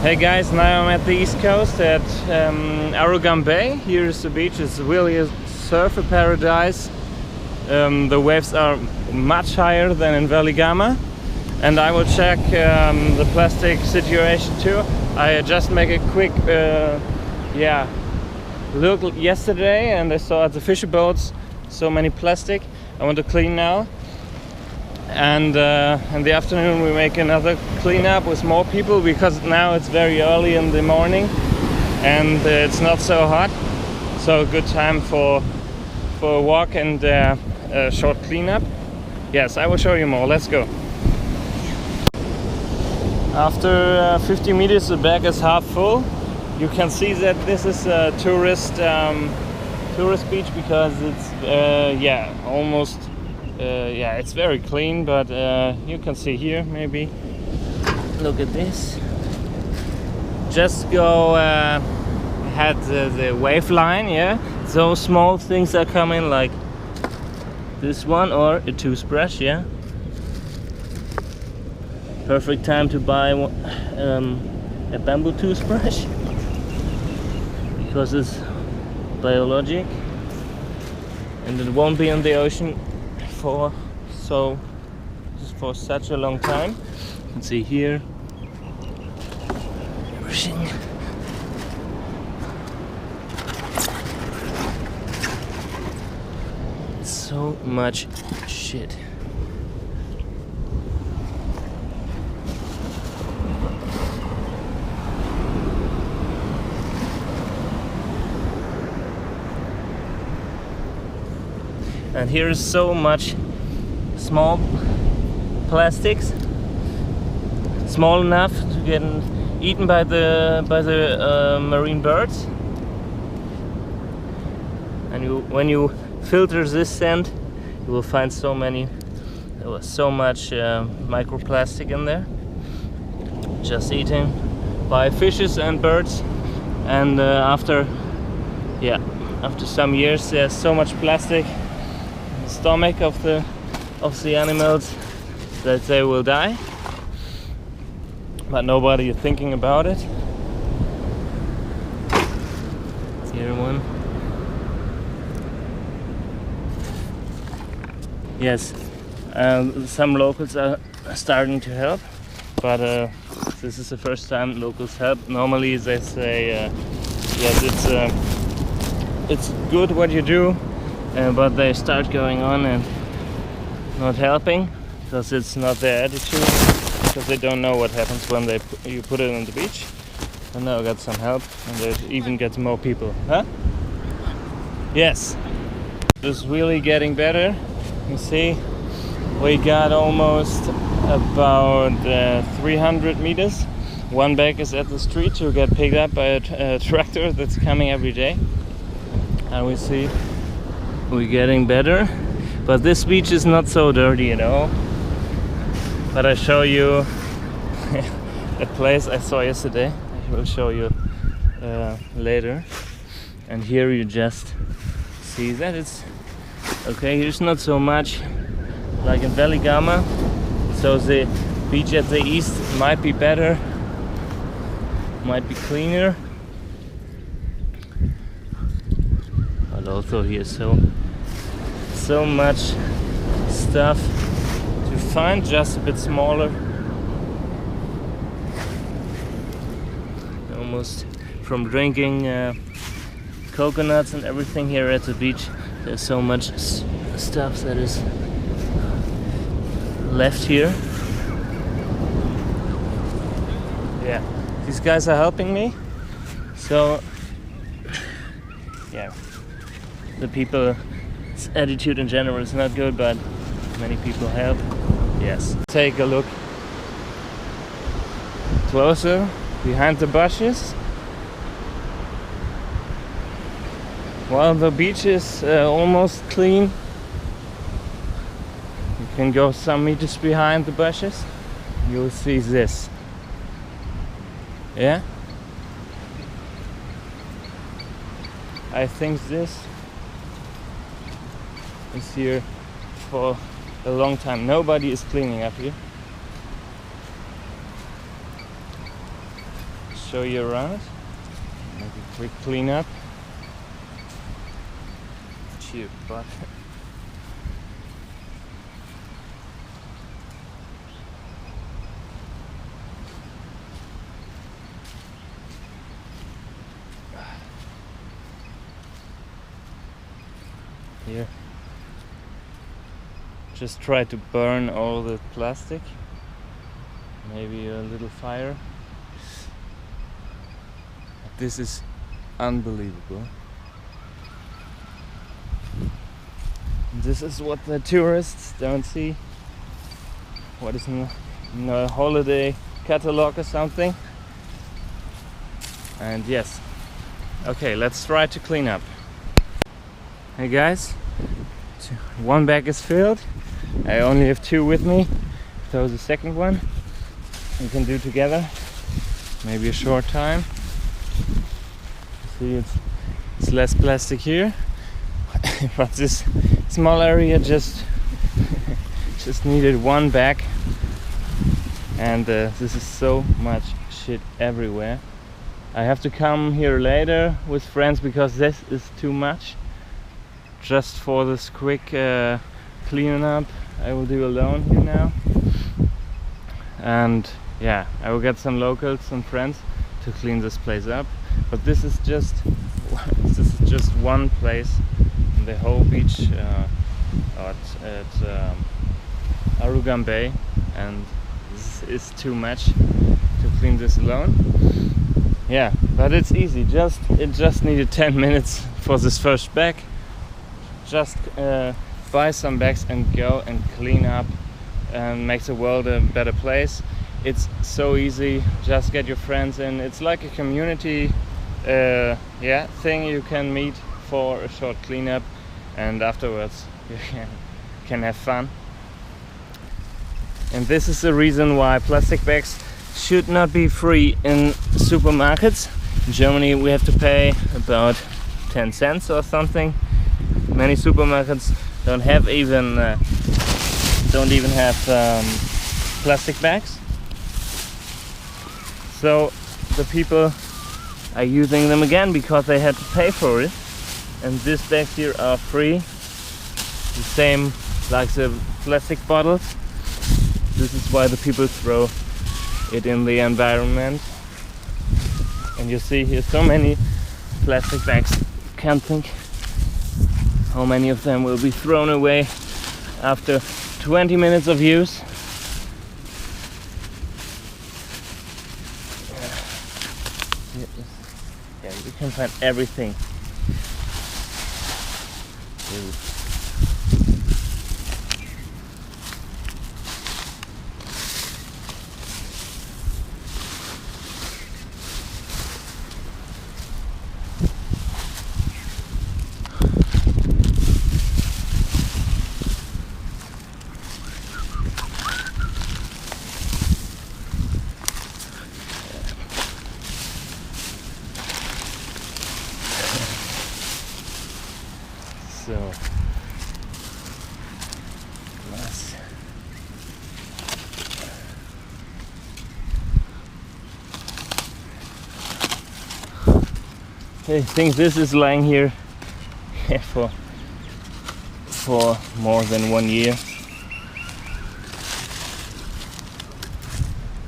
Hey guys, now I'm at the east coast at Arugam Bay. Here is the beach. It's really a surfer paradise. The waves are much higher than in Valley Gama, and I will check the plastic situation too. I just make a quick look yesterday, and I saw at the fisher boats so many plastic. I want to clean now, and in the afternoon we make another cleanup with more people, because now it's very early in the morning and it's not so hot, so a good time for a walk and a short cleanup. Yes, I will show you more. Let's go. After 50 meters the bag is half full. You can see that this is a tourist beach, because it's it's very clean, but you can see here, maybe look at this. Just go ahead the wave line, yeah. So small things are coming, like this one, or a toothbrush, yeah. Perfect time to buy a bamboo toothbrush, because it's biologic and it won't be in the ocean for such a long time. You can see here everything. So much shit. And here is so much small plastics, small enough to get eaten by the marine birds. And when you filter this sand, you will find so much microplastic in there, just eaten by fishes and birds. And after some years, there's so much plastic in the stomach of the animals that they will die, but nobody is thinking about it. Here one. Yes, some locals are starting to help, but this is the first time locals help. Normally they say yes, it's good what you do, but they start going on and not helping, because it's not their attitude, because they don't know what happens when you put it on the beach. And now I got some help, and it even gets more people. Huh? Yes, it's really getting better. You see, we got almost about 300 meters. One bag is at the street to get picked up by a tractor that's coming every day, and we see we're getting better. But this beach is not so dirty, you know. But I show you a place I saw yesterday. I will show you later. And here you just see that it's okay. Here's not so much like in Valley Gama, so the beach at the east might be better, might be cleaner, but also here so much stuff to find, just a bit smaller. Almost from drinking coconuts and everything here at the beach. There's so much stuff that is left here. Yeah, these guys are helping me. So yeah, the people's attitude in general is not good, but many people help. Yes. Take a look closer behind the bushes. While the beach is almost clean, you can go some meters behind the bushes. You'll see this. Yeah? I think this is here for a long time. Nobody is cleaning up here. show you around. Make a quick cleanup. Cheap, but here, just try to burn all the plastic. Maybe a little fire. This is unbelievable. This is what the tourists don't see. What is in a holiday catalog or something. And yes, okay, let's try to clean up. Hey guys, one bag is filled. I only have 2 with me. So the second one we can do together. Maybe a short time. See, it's less plastic here, but this small area just needed 1 bag, and this is so much shit everywhere. I have to come here later with friends because this is too much. Just for this quick cleanup, I will do alone here now, and yeah, I will get some locals, some friends to clean this place up. But this is just one place in the whole beach at Arugam Bay, and this is too much to clean this alone. Yeah, but it's easy. It just needed 10 minutes for this first bag. Just buy some bags and go and clean up and make the world a better place. It's so easy. Just get your friends in. It's like a community thing you can meet for a short cleanup, and afterwards you can have fun. And this is the reason why plastic bags should not be free in supermarkets. In Germany we have to pay about 10 cents or something. Many supermarkets don't even have plastic bags. So the people are using them again because they had to pay for it. And these bags here are free. The same like the plastic bottles. This is why the people throw it in the environment. And you see here so many plastic bags. Can't think how many of them will be thrown away after 20 minutes of use. Yeah, you can find everything. So nice. I think this is lying here for more than 1 year.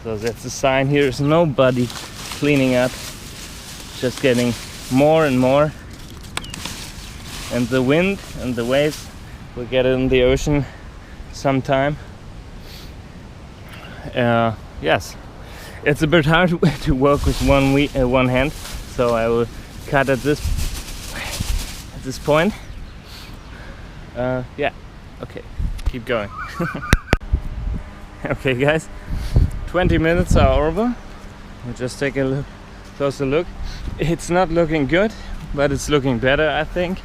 So that's a sign. Here is nobody cleaning up, just getting more and more. And the wind and the waves will get in the ocean sometime. Yes, it's a bit hard to work with one hand, so I will cut at this point. Yeah, okay, keep going. Okay guys, 20 minutes are over. We'll just take a closer look. It's not looking good, but it's looking better, I think.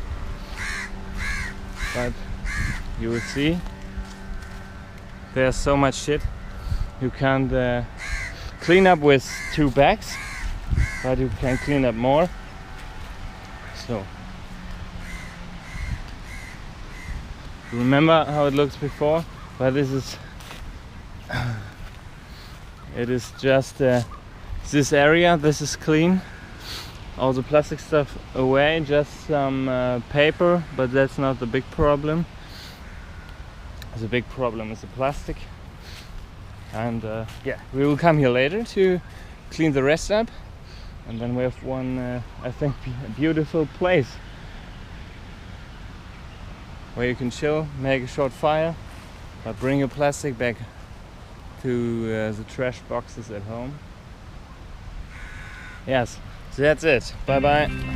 But you will see there's so much shit you can't clean up with 2 bags, but you can clean up more. So remember how it looked before, but this is it is just this area. This is clean. All the plastic stuff away, just some paper, but that's not the big problem. The big problem is the plastic. And yeah, we will come here later to clean the rest up, and then we have one I think beautiful place where you can chill, make a short fire, but bring your plastic back to the trash boxes at home. Yes, so that's it. Bye bye.